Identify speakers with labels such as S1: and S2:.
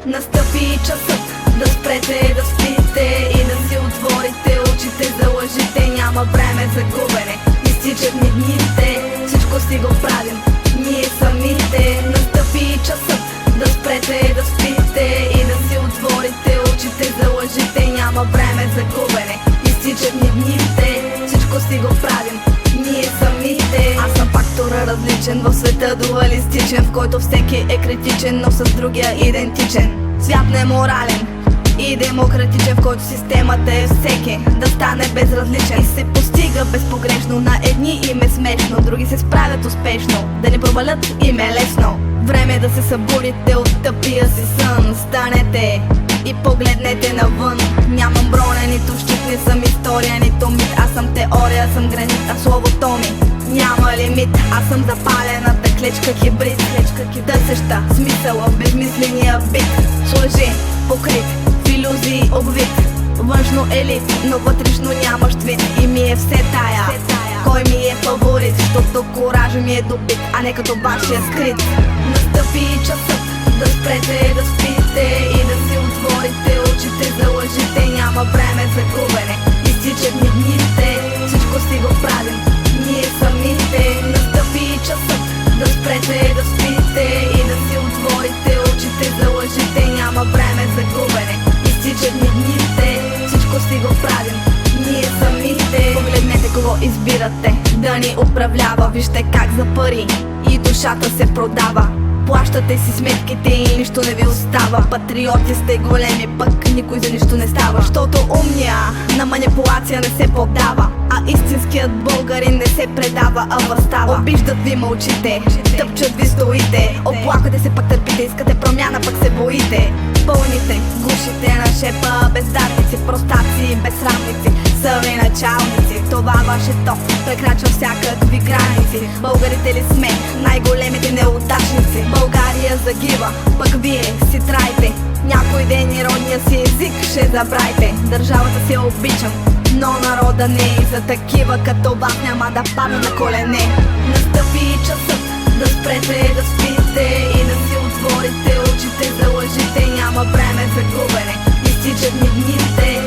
S1: Настъпи часът да спрете да спите и да си отворите очите за лъжите. Няма време за губене, изтичат ни дните, всичко си го правим ние самите. Настъпи часът да спрете да спите и да си отворите очите за лъжите. Няма време за губене, изтичат ни дните, всичко си го правим ние самите. Аз съм фактора различен в света дуалистичен, в който всеки е критичен, но с другия идентичен. Свят неморален и демократичен, в който системата е всеки да стане безразличен и се постига безпогрешно. На едни им е смешно, други се справят успешно, да не провалят им е лесно. Време да се събудите от тъпия си сън. Станете и погледнете навън. Нямам броня, нито щит, не съм история, нито мит. Аз съм теория, съм гранит, а словото ми няма лимит. Аз съм запалената клечка хибрид, търсеща смисъла в безмисления бит. С лъжи покрит, в илюзии обвит, външно елит, но вътрешно нямаш вид. И ми е все тая, кой ми е фаворит, защото коража ми е добит, а не като вашия скрит. Настъпи часът да спрете да спите и да си отворите очите за лъжите. Няма време за губене, изтичат ни дните, всичко си го правим ние самите. Настъпи часът да спрете да спите и да си отворите очите за лъжите. Няма време за губене, изтичат ни дните, всичко си го правим ние самите. Погледнете кого избирате да ни управлява, вижте как за пари и душата се продава. Плащате си сметките и нищо не ви остава. Патриоти сте големи, пък никой за нищо не става. Защото умния на манипулация не се поддава, а истинският българин не се предава, а възстава. Обиждат ви, мълчите, тъпчат ви стоите, оплаквате се, пък търпите, искате промяна, пък се боите. Пълните гушите на шепа, бездарници, простаци, безсрамници са ви началници. Това вашето прекрачва всякакви граници. Българите ли сме най-големите неудачници? България загива, пък вие си трайте. Някой ден и родния си език ще забравите. Държавата си обичам, но народа не, и за такива като вас няма да падна на колене. Настъпи часът да спрете да спите и да си отворите очите за лъжите. Няма време за губене, изтичат ни дните,